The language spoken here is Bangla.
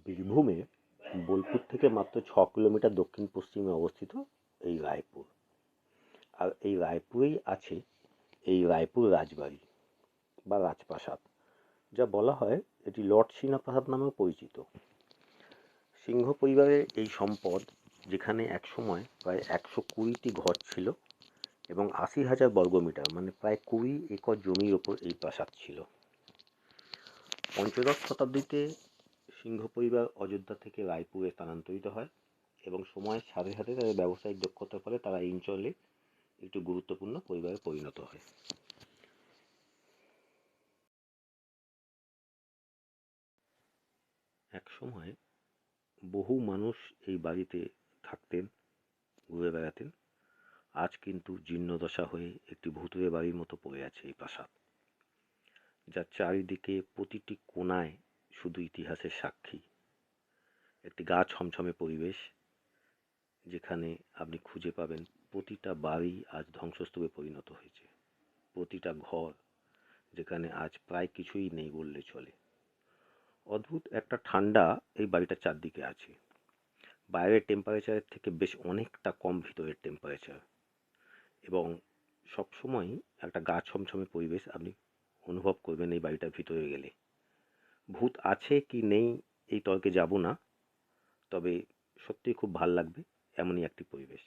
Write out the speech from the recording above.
বীরভূমে বোলপুর থেকে মাত্র 6 কিলোমিটার দক্ষিণ পশ্চিমে অবস্থিত এই রায়পুর। আর এই রায়পুরেই আছে এই রায়পুর রাজবাড়ি বা রাজপ্রাসাদ, যা বলা হয় এটি লর্ড সিনাপ্রাসাদ নামেও পরিচিত। সিংহ পরিবারের এই সম্পদ, যেখানে একসময় প্রায় 120টি ঘর ছিল এবং 80,000 বর্গমিটার মানে প্রায় 20 একর জমির ওপর এই প্রাসাদ ছিল। পঞ্চদশ শতাব্দীতে সিংহ পরিবার অযোধ্যা থেকে রায়পুরে স্থানান্তরিত হয় এবং সময়ের সাথে সাথে তাদের ব্যবসায়িক দক্ষতার ফলে তারা এই অঞ্চলে একটি গুরুত্বপূর্ণ পরিবারে পরিণত হয়। এক সময় বহু মানুষ এই বাড়িতে থাকতেন, ঘুরে বেড়াতেন। আজ কিন্তু জীর্ণদশা হয়ে একটি ভুতুড়ে বাড়ির মতো পড়ে আছে এই প্রাসাদ, যার চারিদিকে প্রতিটি কোণায় শুধু ইতিহাসের সাক্ষী। একটি গা ছমছমে পরিবেশ, যেখানে আপনি খুঁজে পাবেন প্রতিটা বাড়ি আজ ধ্বংসস্তূপে পরিণত হয়েছে, প্রতিটা ঘর যেখানে আজ প্রায় কিছুই নেই বললে চলে। অদ্ভুত একটা ঠান্ডা এই বাড়িটার চারদিকে আছে, বাইরের টেম্পারেচারের থেকে বেশ অনেকটা কম ভিতরের টেম্পারেচার, এবং সবসময়ই একটা গা ছমছমে পরিবেশ আপনি অনুভব করবেন এই বাড়িটার ভিতরে গেলে। ভূত আছে কি নেই এই তর্কে যাব না, তবে সত্যিই খুব ভাল লাগবে এমনই একটি পরিবেশ।